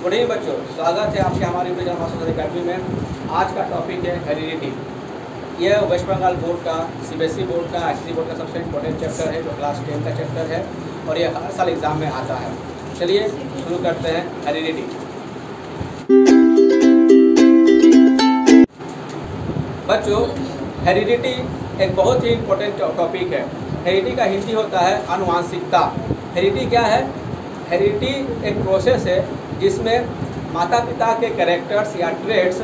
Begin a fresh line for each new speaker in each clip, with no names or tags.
Good evening बच्चों, स्वागत है आपके हमारे इंडिविजुअल मास्टर्स अकेडमी में। आज का टॉपिक है हेरिडिटी। यह वेस्ट बंगाल बोर्ड का, सीबीएसई बोर्ड का, आईसीएसई बोर्ड का सबसे इम्पोर्टेंट चैप्टर है जो क्लास 10 का चैप्टर है और यह हर साल एग्जाम में आता है। चलिए शुरू करते हैं। हेरिडिटी बच्चों, हेरिडिटी एक बहुत ही इम्पोर्टेंट टॉपिक है। हेरिडिटी का हिंदी होता है आनुवांशिकता। हेरिडिटी क्या है? हेरिडिटी एक प्रोसेस है जिसमें माता पिता के कैरेक्टर्स या ट्रेड्स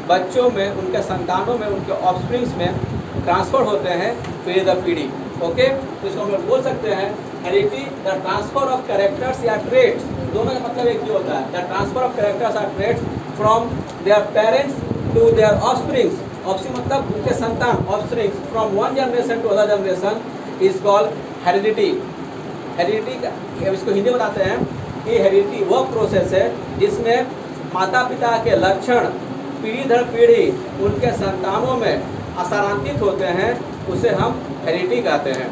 बच्चों में, उनके संतानों में, उनके ऑफस्प्रिंग्स में ट्रांसफ़र होते हैं पीढ़ी दर पीढ़ी। ओके, तो इसको हम लोग बोल सकते हैं heredity the transfer of characters या ट्रेड्स। दोनों का मतलब एक ही होता है, द ट्रांसफ़र ऑफ कैरेक्टर्स और traits from their parents to their offsprings. Offspring मतलब उनके संतान, offsprings from one generation to other generation is called heredity. Heredity का इसको हिंदी में बताते हैं कि हेरिडिटी वह प्रोसेस है जिसमें माता पिता के लक्षण पीढ़ी दर पीढ़ी उनके संतानों में स्थानांतरित होते हैं, उसे हम हेरिडिटी कहते हैं।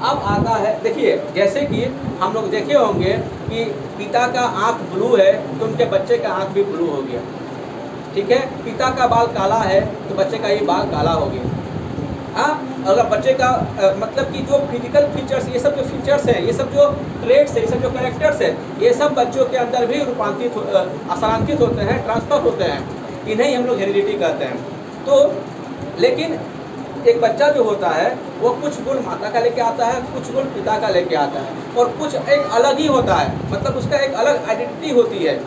अब आता है, देखिए जैसे कि हम लोग देखे होंगे कि पिता का आँख ब्लू है तो उनके बच्चे का आँख भी ब्लू हो गया। ठीक है, पिता का बाल काला है तो बच्चे का ये बाल काला हो गया। हाँ, अगर बच्चे का मतलब कि जो फिजिकल फीचर्स, ये सब जो फीचर्स हैं, ये सब जो ट्रेड्स है, ये सब जो कैरेक्टर्स है, ये सब बच्चों के अंदर भी रूपांतरित स्थानांतरित होते हैं, ट्रांसफर होते हैं। इन्हें हम लोग हेरिडिटी कहते हैं। तो लेकिन एक बच्चा जो होता है वो कुछ गुण माता का लेके आता है, कुछ गुण पिता का लेके आता है और कुछ एक अलग ही होता है, मतलब उसका एक अलग आइडेंटिटी होती है।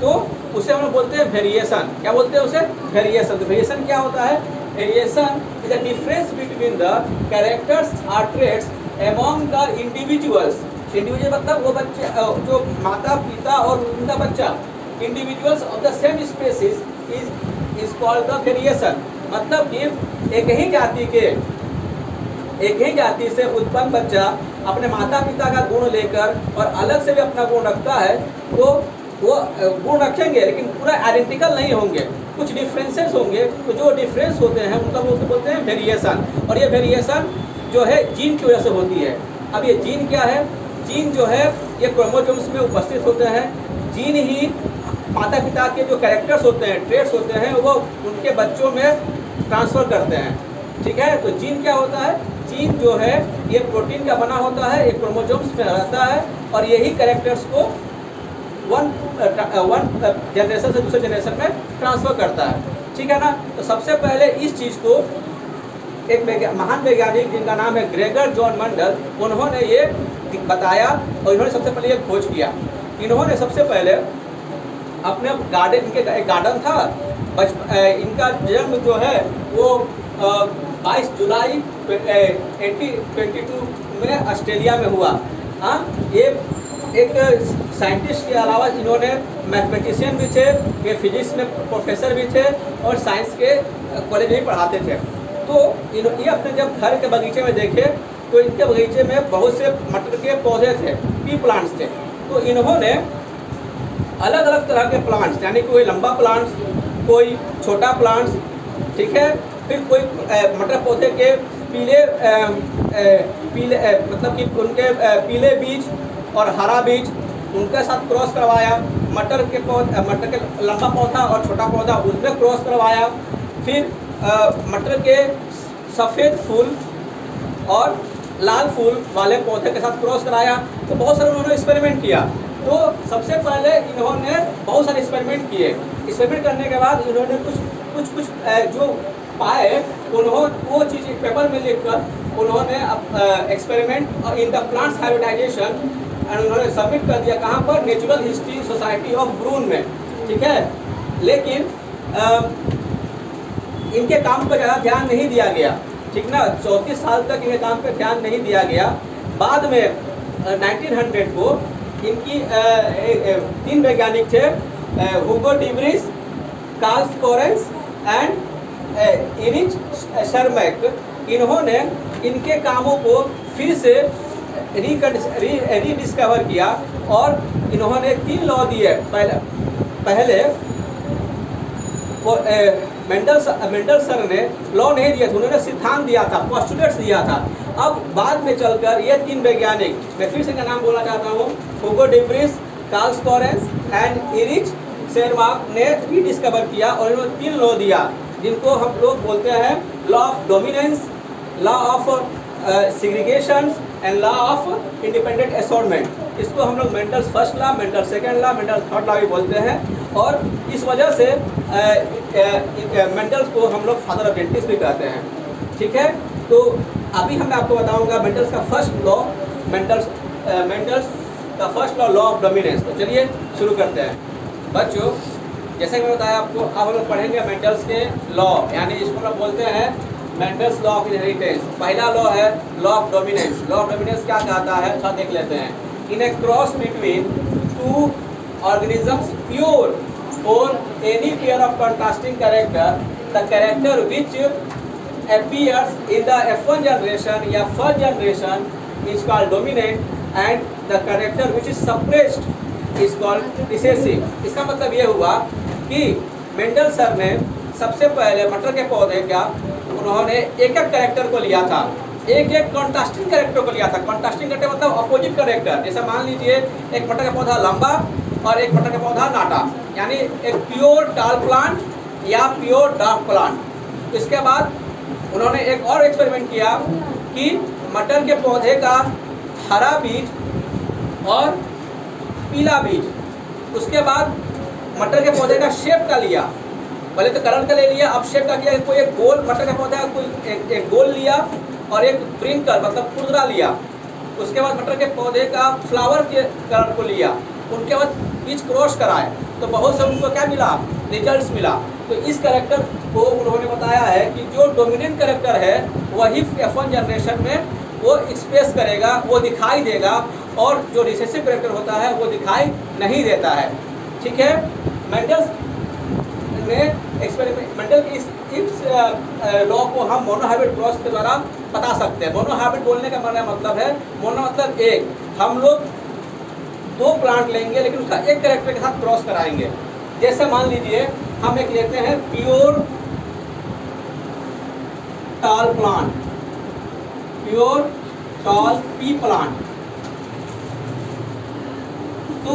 तो उसे हम लोग बोलते हैं वेरिएशन। क्या बोलते हैं उसे? वेरिएशन। तो वेरिएशन क्या होता है? Variation is a difference between the characters or traits among the individuals. Individual मतलब वो बच्चे जो माता पिता और उनका बच्चा, individuals of the same species is called the variation। मतलब कि एक ही जाति से उत्पन्न बच्चा अपने माता पिता का गुण लेकर और अलग से भी अपना गुण रखता है, तो वो गुण रखेंगे लेकिन पूरा आइडेंटिकल नहीं होंगे, कुछ डिफरेंसेस होंगे। तो जो डिफरेंस होते हैं उनका वो बोलते हैं वेरिएशन। और ये वेरिएशन जो है जीन की वजह से होती है। अब ये जीन क्या है? जीन जो है ये क्रोमोसोम्स में उपस्थित होते हैं। जीन ही माता पिता के जो कैरेक्टर्स होते हैं, ट्रेट्स होते हैं, वो उनके बच्चों में ट्रांसफ़र करते हैं। ठीक है, तो जीन क्या होता है? जीन जो है ये प्रोटीन का बना होता है, एक क्रोमोसोम्स में रहता है और यही कैरेक्टर्स को वन जनरेशन से दूसरे जनरेशन में ट्रांसफ़र करता है। ठीक है ना? तो सबसे पहले इस चीज़ को एक महान वैज्ञानिक जिनका नाम है ग्रेगर जॉन मंडल, उन्होंने ये बताया और इन्होंने सबसे पहले ये खोज किया। इन्होंने सबसे पहले अपने गार्डन, इनके एक गार्डन था, इनका जन्म जो है वो 22 जुलाई 1822 में ऑस्ट्रेलिया में हुआ। हाँ, ये एक साइंटिस्ट के अलावा इन्होंने मैथमेटिशियन भी थे, ये फिजिक्स में प्रोफेसर भी थे और साइंस के कॉलेज में भी पढ़ाते थे। तो ये अपने जब घर के बगीचे में देखे तो इनके बगीचे में बहुत से मटर के पौधे थे, पी प्लांट्स थे। तो इन्होंने अलग अलग तरह के प्लांट्स, यानी कोई लंबा प्लांट्स, कोई छोटा प्लांट्स, ठीक है, फिर कोई मटर पौधे के पीले मतलब कि उनके पीले बीज और हरा बीज उनके साथ क्रॉस करवाया। मटर के लंबा पौधा और छोटा पौधा उसमें क्रॉस करवाया। फिर मटर के सफ़ेद फूल और लाल फूल वाले पौधे के साथ क्रॉस कराया। तो बहुत सारे उन्होंने एक्सपेरिमेंट किया। तो सबसे पहले इन्होंने बहुत सारे एक्सपेरिमेंट किए। एक्सपेरिमेंट करने के बाद इन्होंने कुछ जो पाए, उन्होंने वो चीज़ एक पेपर में लिखकर उन्होंने experiment in the plants hybridisation उन्होंने सबमिट कर दिया। कहाँ पर? Natural history society of Brunn में। ठीक है, लेकिन इनके काम पर ज़्यादा ध्यान नहीं दिया गया। ठीक ना, 34 साल तक इनके काम पर ध्यान नहीं दिया गया। बाद में 1900 को इनकी 3 वैज्ञानिक थे, Hugo de Vries, Karl Correns and Erich Tschermak. इन्होंने इनके कामों को फिर से रीडिस्कवर किया और इन्होंने 3 लॉ दिए। पहले वो मेंडल सर ने लॉ नहीं दिया था, उन्होंने सिद्धांत दिया था, पोस्टुलेट्स दिया था। अब बाद में चलकर ये 3 वैज्ञानिक, मैं फिर से इनका नाम बोलना चाहता हूँ, Hugo de Vries, Karl Correns and Erich Tschermak ने रीडिस्कवर किया और इन्होंने 3 लॉ दिया जिनको हम लोग बोलते हैं law of dominance, law of segregation and law of independent assortment. इसको हम लोग Mendel's first law, Mendel's second law, Mendel's third law भी बोलते हैं और इस वजह से मेंडल्स को हम लोग फादर ऑफ जेनेटिक्स भी कहते हैं। ठीक है, तो अभी मैं आपको बताऊंगा मेंडल्स का फर्स्ट लॉ, मेंडल्स का फर्स्ट लॉ ऑफ डोमिनेंस। तो चलिए शुरू करते हैं बच्चों। जैसे कि मैं बताया आपको, अब हम लोग पढ़ेंगे मेंडल्स के लॉ, यानी इसको हम बोलते हैं मेंडल्स लॉ ऑफ इनहेरिटेंस। पहला लॉ है law of dominance. Law of dominance क्या कहता है, अच्छा देख लेते हैं। इन ए cross between 2 organisms pure or any pair of contrasting character, the character which appears in the F1 generation या first generation is called dominant and the character which is suppressed is called recessive। इसका मतलब ये हुआ कि Mendel sir ने सबसे पहले मटर के पौधे का उन्होंने एक कैरेक्टर को लिया था, एक कॉन्ट्रास्टिंग कैरेक्टर को लिया था। कॉन्ट्रास्टिंग कैरेक्टर मतलब अपोजिट कैरेक्टर। जैसे मान लीजिए एक मटर का पौधा लंबा और एक मटर का पौधा नाटा, यानी एक प्योर टाल प्लांट या प्योर डार्क प्लांट। इसके बाद उन्होंने एक और एक्सपेरिमेंट किया कि मटर के पौधे का हरा बीज और पीला बीज, उसके बाद मटर के पौधे का शेप का लिया, पहले तो कलर का ले लिया, अब शेप का किया। कोई एक गोल मटर का पौधा, कोई एक गोल लिया और एक प्रिंकल मतलब खुरदरा लिया। उसके बाद मटर के पौधे का फ्लावर के कलर को लिया, उनके बाद बीच क्रॉस कराए, तो बहुत से उनको क्या मिला, रिजल्ट्स मिला। तो इस कैरेक्टर को उन्होंने बताया है कि जो डोमिनेंट कैरेक्टर है वही F1 जनरेशन में वो एक्सप्रेस करेगा, वो दिखाई देगा, और जो रिसेसिव कैरेक्टर होता है वो दिखाई नहीं देता है। ठीक है, मेंडल ने एक्सपेरिमेंट, मेंडल की इस लॉ को हम मोनोहाइब्रिड क्रॉस के द्वारा बता सकते हैं। मोनोहाइब्रिड बोलने का मतलब है, मोनो मतलब एक, हम लोग 2 प्लांट लेंगे लेकिन उसका एक कैरेक्टर के साथ क्रॉस कराएंगे। जैसे मान लीजिए हम एक लेते हैं प्योर टाल प्लांट, प्योर टाल पी प्लांट। तो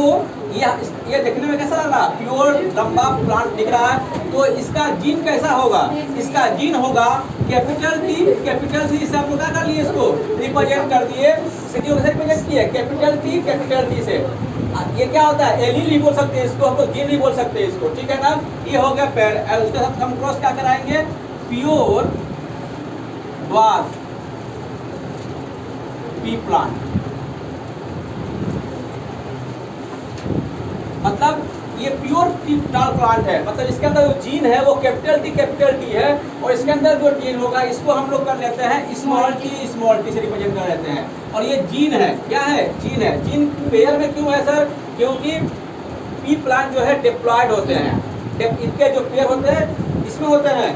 ये देखने में कैसा लग रहा है, प्योर लंबा प्लांट दिख रहा है। तो इसका जीन कैसा होगा, इसका जीन होगा कैपिटल टी। कैपिटल टी से हम लोग क्या कर लिए, इसको रिप्रेजेंट कर दिए, रिप्रेजेंट किए कैपिटल टी से। ये क्या होता है, एलील नहीं बोल सकते इसको, हम लोग जीन नहीं बोल सकते इसको। ठीक है ना, ये हो गया पेड़। उसके साथ हम क्रॉस क्या कराएंगे, प्योर ड्वार्फ पी प्लांट। मतलब ये प्योर टाल प्लांट है, मतलब इसके अंदर जो जीन है वो कैपिटल टी है, और इसके अंदर जो जीन होगा इसको हम लोग कर लेते हैं स्मॉल टी से रिप्रेजेंट कर लेते हैं। और ये जीन है, क्या है, जीन है। जीन पेयर में क्यों है सर, क्योंकि पी प्लांट जो है डिप्लॉयड होते हैं, इनके जो पेयर होते हैं इसमें होते हैं,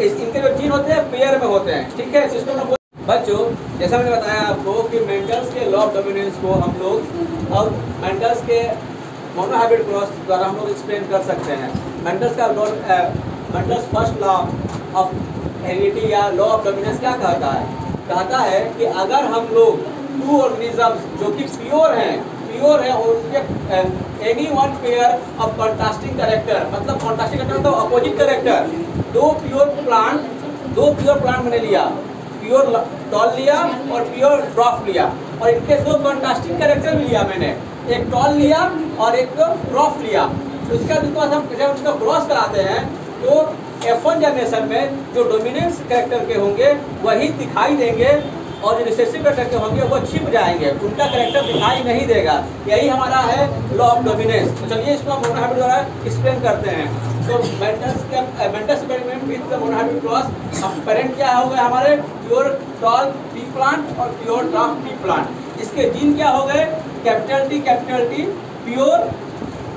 इनके जो जीन होते हैं पेयर में होते हैं। ठीक है, इसको बच्चों जैसा मैंने बताया आपको कि मेंडल्स के लॉ ऑफ डोमिनेंस को हम लोग अब मेंडल्स के मोनोहाइब्रिड क्रॉस द्वारा हम लोग एक्सप्लेन कर सकते हैं। Mendel's first law of heredity या लॉ ऑफ डोमिनेंस क्या कहता है कि अगर हम लोग 2 ऑर्गेनिजम्स जो कि प्योर हैं और उसके any one pair of contrasting character, मतलब कॉन्ट्रास्टिंग कैरेक्टर मतलब अपोजिट कैरेक्टर, 2 प्योर प्लांट मैंने लिया, प्योर टॉल लिया और प्योर ड्वार्फ लिया, और इनके 2 कॉन्ट्रास्टिंग कैरेक्टर भी लिया मैंने, एक टॉल लिया और एक ड्वार्फ लिया। तो इसका बाद हम जब उसका क्रॉस कराते हैं तो F1 जनरेशन में जो डोमिनेंस कैरेक्टर के होंगे वही दिखाई देंगे, और जो रिसेसिव कैरेक्टर के होंगे वो छिप जाएंगे, उनका कैरेक्टर दिखाई नहीं देगा। यही हमारा है लॉ ऑफ डोमिनेंस। तो चलिए इसको हम मोनोहाइब्रिड द्वारा एक्सप्लेन करते हैं। तो Mendel's experiment with the monohybrid cross, अब पेरेंट क्या हो गए हमारे, प्योर टॉल पी प्लांट और प्योर ड्वार्फ पी प्लांट। इसके जीन क्या हो गए, कैपिटल टी प्योर,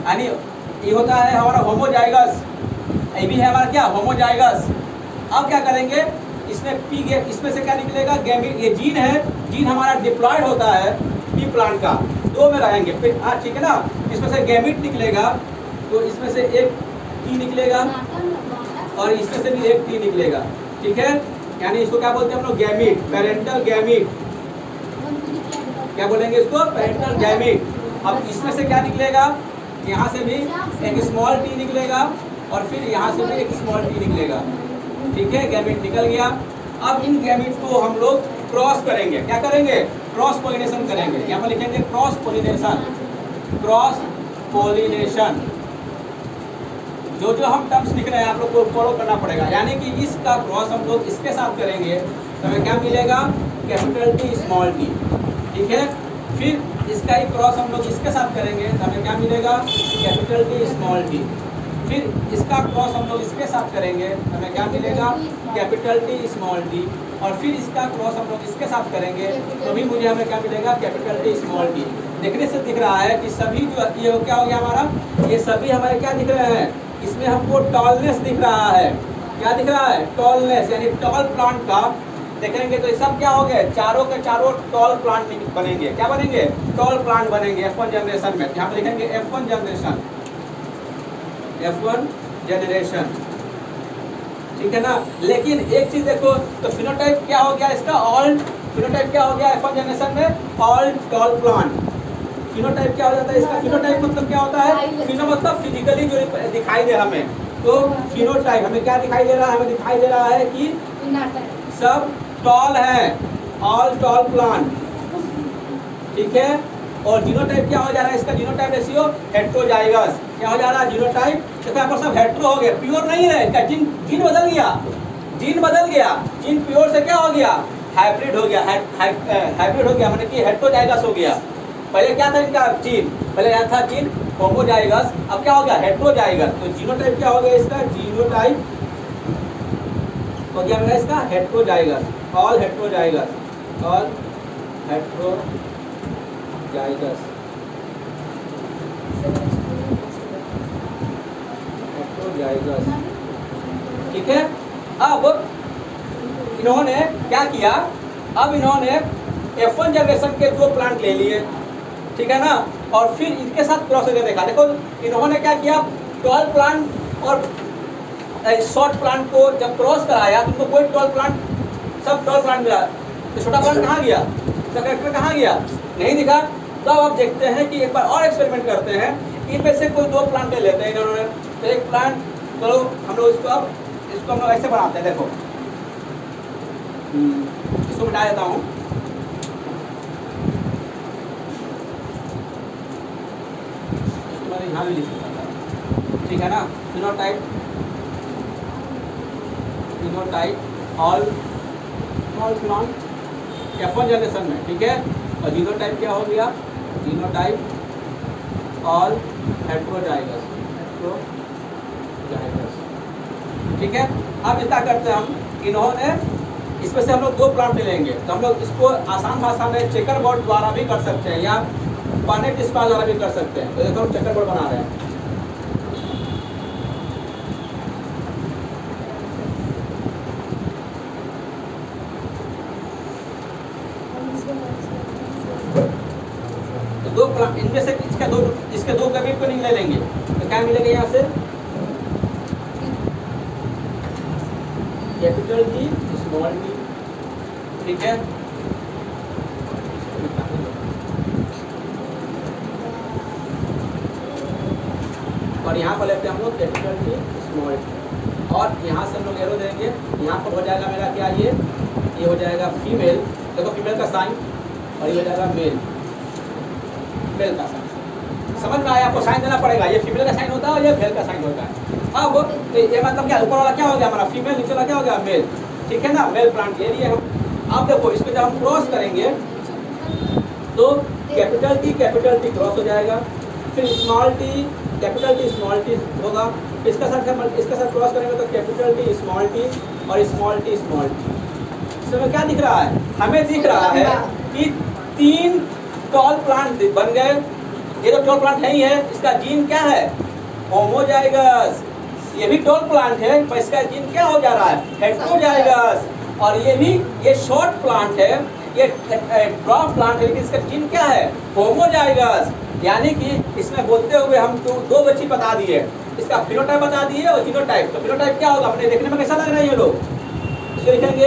यानी ये होता है हमारा होमोजाइगस, ये भी है हमारा क्या, होमोजाइगस। अब क्या करेंगे, इसमें से क्या निकलेगा, गैमीट। ये जीन है, जीन हमारा डिप्लॉयड होता है पी प्लांट का, 2 में रहेंगे फिर। हाँ ठीक है ना, इसमें से गैमीट निकलेगा, तो इसमें से एक टी निकलेगा और इसमें से भी एक टी निकलेगा। ठीक है, यानी इसको क्या बोलते हैं हम लोग, गैमीट, पेरेंटल गैमीट। क्या बोलेंगे इसको, पेरेंटल गैमीट। अब इसमें से क्या निकलेगा, यहाँ से भी एक स्मॉल टी निकलेगा और फिर यहाँ से भी एक स्मॉल टी निकलेगा। ठीक है, गैमेट निकल गया। अब इन गैमेट को हम लोग क्रॉस करेंगे। क्या करेंगे? क्रॉस पोलिनेशन करेंगे। यहाँ पर लिखेंगे क्रॉस पोलिनेशन। क्रॉस पोलिनेशन जो जो हम टर्म्स लिख रहे हैं आप लोग को फॉलो करना पड़ेगा। यानी कि इसका क्रॉस हम लोग इसके साथ करेंगे तो हमें क्या मिलेगा? Capital T small T. ठीक है, फिर इसका ही क्रॉस हम लोग इसके साथ करेंगे तो हमें क्या मिलेगा? Capital T small T. फिर इसका क्रॉस हम लोग इसके साथ करेंगे तो हमें क्या मिलेगा? Capital T small T. और फिर इसका क्रॉस हम लोग इसके साथ करेंगे तो भी मुझे हमें क्या मिलेगा? Capital T small T. देखने से दिख रहा है कि सभी जो ये क्या हो गया हमारा, ये सभी हमारे क्या दिख रहे हैं? इसमें हमको टॉलनेस दिख रहा है। क्या दिख रहा है? टॉलनेस, यानी टॉल प्लांट का देखेंगे तो ये सब क्या हो गए? चारों के चारों टॉल प्लांट बनेंगे। क्या बनेंगे? टॉल प्लांट बनेंगे F1 जनरेशन में। यहाँ पे लिखेंगे F1 जनरेशन, F1 जनरेशन। ठीक है ना। लेकिन एक चीज देखो तो फिनोटाइप क्या हो गया इसका? ऑल फिनोटाइप क्या हो गया F1 जनरेशन में? All tall plant. फिनोटाइप क्या हो जाता है इसका? फिनोटाइप मतलब क्या होता है? फिनो मतलब फिजिकली जो दिखाई दे हमें, तो फिनोटाइप हमें क्या दिखाई दे रहा है? हमें दिखाई दे रहा है कि सब टॉल है, ऑल टॉल प्लांट। ठीक है, और जीनोटाइप क्या हो जा रहा है इसका? Genotype ratio heterozygous. क्या हो जा रहा है? जीनोटाइप देखो यहाँ पर सब हेट्रो हो गया, प्योर नहीं है इनका। जीन बदल गया, जीन बदल गया। जीन प्योर से क्या हो गया? हाइब्रिड हो गया। हाइब्रिड हो गया मतलब कि हेट्रोजाइगस हो गया। पहले क्या था इनका जीन? पहले यहाँ था जीन होमोजाइगस, अब क्या हो गया? हेट्रोजाइगस। तो जीनोटाइप क्या हो गया इसका? जीनोटाइप हो गया मेरा इसका heterozygous, all heterozygous, all heterozygous. Heterozygous. ठीक है, अब इन्होंने क्या किया? अब इन्होंने F1 जनरेशन के 2 प्लांट ले लिए। ठीक है ना, और फिर इनके साथ क्रॉस करके देखा। देखो इन्होंने क्या किया? टॉल प्लांट और शॉर्ट प्लांट को जब क्रॉस कराया तो उनको कोई टॉल प्लांट, सब टॉल प्लांट मिला। तो छोटा प्लांट कहाँ गया? इसका कैरेक्टर कहाँ गया? नहीं दिखा। तो अब आप देखते हैं कि एक बार और एक्सपेरिमेंट करते हैं। इनमें से कोई 2 प्लांट ले लेते हैं इन्होंने। तो एक प्लांट, चलो हम लोग इसको हम लोग ऐसे बनाते हैं। देखो इसको मिटा देता हूँ। यहाँ भी लिख सकता था। ठीक है ना। Phenotype, phenotype all plant F1 generation में। ठीक है, और जीनोटाइप क्या हो गया? Genotype all heterozygous, heterozygous. ठीक है, अब इतना करते हैं हम। इन्होंने इसमें से हम लोग 2 प्लांट ले लेंगे तो हम लोग इसको आसान भाषा में चेकर बोर्ड द्वारा भी कर सकते हैं या पानेट स्पा द्वारा भी कर सकते हैं। तो देखो हम चेकर बोर्ड बना रहे हैं। तो 2 प्लांट इनमें से इसके 2 गैमेट को निकले लेंगे तो क्या मिलेगा? यहाँ से कैपिटल टी स्मॉल टी। ठीक है, और यहाँ पर लेते हैं हम लोग कैपिटल टी स्मॉल टी। और यहाँ से हम लोग एरो देंगे। यहाँ पर हो जाएगा मेरा क्या? ये हो जाएगा फीमेल। देखो फीमेल का साइन, और ये हो जाएगा मेल, मेल का साइन। समझ में आया? आपको साइन देना पड़ेगा। ये फीमेल का साइन होता है और ये मेल का साइन होता है। अब ये मतलब क्या? ऊपर वाला क्या हो गया हमारा? फीमेल, नीचे वाला क्या हो गया? मेल। ठीक है ना, मेल प्लांट ले लिए हम। अब देखो इसको जब हम क्रॉस करेंगे तो कैपिटल टी क्रॉस हो जाएगा, फिर small T, capital T small T होगा। इसके साथ क्रॉस करेंगे तो कैपिटल टी स्मॉल टी और स्मॉल टी स्मॉल टी। इसमें क्या दिख रहा है? हमें दिख रहा है कि 3 टॉल प्लांट बन गए। ये तो टॉल प्लांट है ही है। इसका जीन क्या है? होमोजाइगस। ये भी टॉल प्लांट है पर इसका जीन क्या हो जा रहा है? हेट्रोजाइगस। और ये शॉर्ट प्लांट है, ये ड्रॉप प्लांट है, लेकिन इसका जीन क्या है? होमोजाइगस। यानी कि इसमें बोलते हुए हम 2 बच्ची बता दिए। इसका फिनोटाइप बता दिए और जीनोटाइप। तो फिनोटाइप क्या होगा? अपने देखने में कैसा लग रहा है? ये लोग इसको लिखेंगे,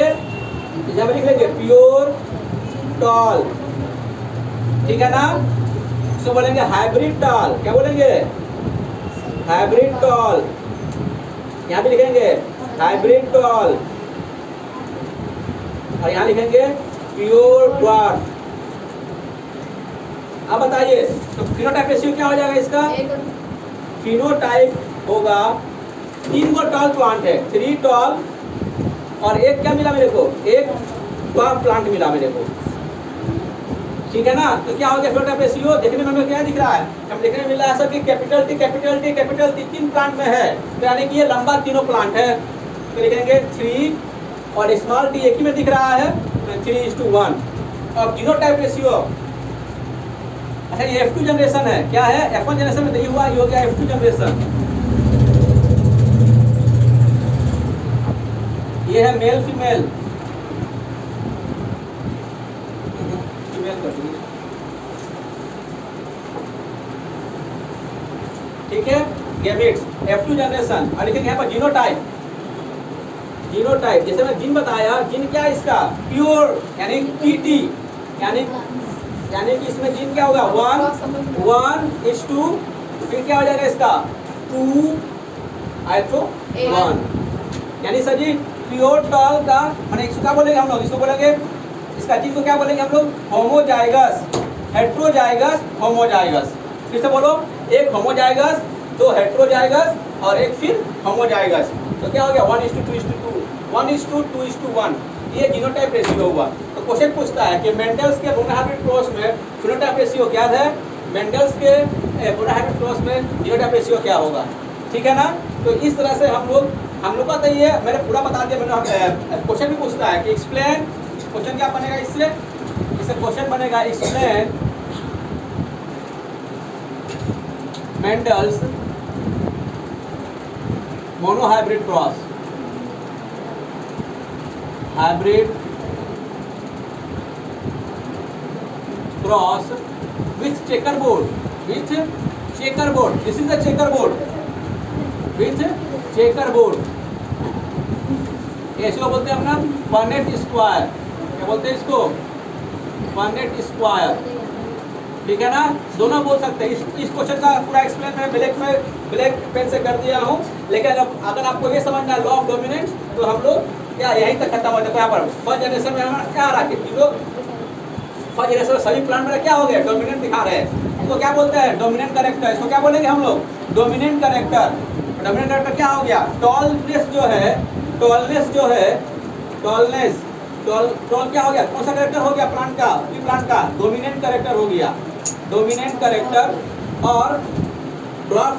यहाँ पे लिख लेंगे प्योर टॉल। ठीक है ना। इसको बोलेंगे हाइब्रिड टॉल। क्या बोलेंगे? Hybrid tall. यहाँ भी लिखेंगे हाइब्रिड टॉल और यहाँ लिखेंगे प्योर ड्वार्फ। अब बताइए तो फिनोटाइप रेशियो क्या हो जाएगा इसका? फिनोटाइप होगा 3 गो टॉल प्लांट है, 3 टॉल और एक क्या मिला मेरे को? एक ड्वार्फ प्लांट मिला मेरे को। ठीक है ना? तो क्या हो गया फिनोटाइप रेशियो? देखने में हमें क्या दिख रहा है? हम देखने में मिल रहा है सब कि capital T capital T capital T 3 plant में है, तो यानी कि ये लंबा तीनों प्लांट है। तो लिखेंगे 3 और स्मॉल टी एक ही में दिख रहा है 3:1। अब जीनोटाइप रेशियो, अच्छा ये F2 जनरेशन है। क्या है? F1 जनरेशन में नहीं हुआ, ये हो गया F2 जनरेशन। ये है मेल फीमेल, फीमेल कर दीजिए। ठीक है, गैमेट्स F2 जनरेशन। और लिखेंगे यहाँ पर जीनोटाइप। जीनोटाइप जैसे मैं जिन बताया, जिन क्या है इसका? प्योर यानी TT, यानी कि इसमें जिन क्या होगा? 1:2। फिर क्या हो जाएगा इसका? 2:1। यानी सर जी प्योर टॉल का मैंने इसको क्या बोलेंगे हम लोग? इसको बोलेंगे, इसका जिन को क्या बोलेंगे हम लोग? Homozygous, heterozygous, homozygous. फिर से बोलो, एक होमोजाइगस, 2 हेट्रोजाइगस और एक फिर होमोजाइगस। तो क्या हो गया? 1:2:2, 1:2:1। ये जीनोटाइप रेशियो हुआ। तो क्वेश्चन पूछता है कि मेंडल्स के मोनोहाइब्रिड क्रॉस में फिनोटाइप रेशियो क्या है? मेंडल्स के मोनोहाइब्रिड क्रॉस में जीनोटाइप रेशियो क्या होगा? ठीक है ना? तो इस तरह से हम लोग का तो ये मैंने पूरा बता दिया। मैंने क्वेश्चन भी पूछता है कि एक्सप्लेन, क्वेश्चन क्या बनेगा इससे क्वेश्चन बनेगा explain Mendel's monohybrid cross, hybrid cross with checkerboard, with checkerboard, this is the checkerboard, with checkerboard। इसको बोलते हैं अपना पनेट स्क्वायर। क्या बोलते हैं इसको? Punnett square. ठीक है ना? दोनों बोल सकते हैं। इस क्वेश्चन का पूरा एक्सप्लेन मैं ब्लैक पेन से कर दिया हूँ, लेकिन अगर आपको ये समझना है लॉ ऑफ डोमिनेंस तो हम लोग क्या यहीं तक खत्म हो जाता है। यहाँ पर फर्स्ट जनरेशन में हमारा क्या आ रहा है? फर्स्ट जनरेशन सभी प्लांट में क्या हो गया? डोमिनेंट दिखा रहे हैं। इसको क्या बोलते हैं? Dominant character. इसको क्या बोलेंगे हम लोग? Dominant character. डोमिनेंट कैरेक्टर क्या हो गया? टॉलनेस जो है, टॉलनेस टॉल क्या हो गया? कौन सा कैरेक्टर हो गया प्लांट का? प्लांट का डोमिनेंट कैरेक्टर हो गया, डोमिनेंट कैरेक्टर। और ड्वार्फ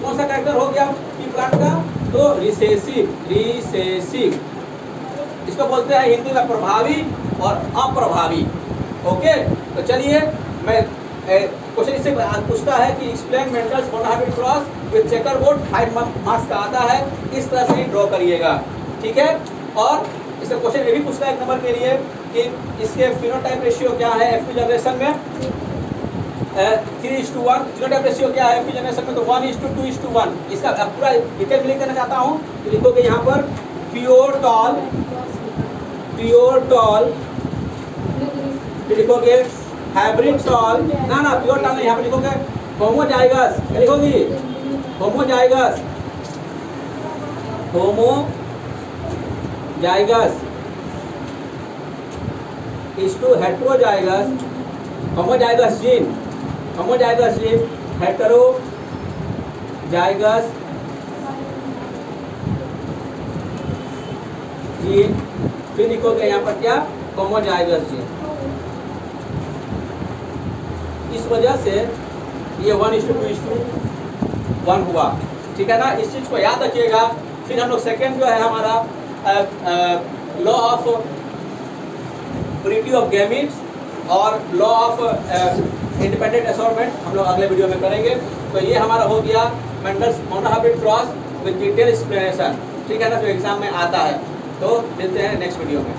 कौन सा कैरेक्टर हो गया प्लांट का? तो रिसेसिव। इसको बोलते हैं हिंदी में प्रभावी और अप्रभावी। ओके, तो चलिए मैं क्वेश्चन इससे पूछता है कि explain Mendel's monohybrid cross with chequerboard, 5 marks का आता है। इस तरह से ही ड्रॉ करिएगा। ठीक है, और इसका क्वेश्चन ये भी पूछता है 1 नंबर के लिए कि इसके फिनोटाइप रेशियो क्या है F2 जनरेशन में? 3:1। जीनोटाइप रेशियो क्या है F2 जनरेशन में? तो 1:2:1। इसका पूरा डिटेल में लिख देना चाहता हूँ, तो लिखोगे यहाँ पर प्योर टॉल, लिखोगे हाइब्रिड टॉल, ना प्योर टॉल नहीं, यहाँ पे लिखोगे होमोजाइगस। क्या लिखोगी? होमोजाइगस इस to heterozygous, homozygous gene, heterozygous gene. फिर लिखोगे यहाँ पर क्या? Homozygous gene. इस वजह से ये 1:2:1 हुआ। ठीक है ना? इस चीज को याद रखिएगा। फिर हम लोग सेकेंड जो है हमारा law of purity of gametes और लॉ ऑफ इंडिपेंडेंट असॉर्टमेंट हम लोग अगले वीडियो में करेंगे। तो ये हमारा हो गया Mendel's monohybrid cross with detail explanation. ठीक है ना? जो एग्जाम में आता है। तो मिलते हैं नेक्स्ट वीडियो में।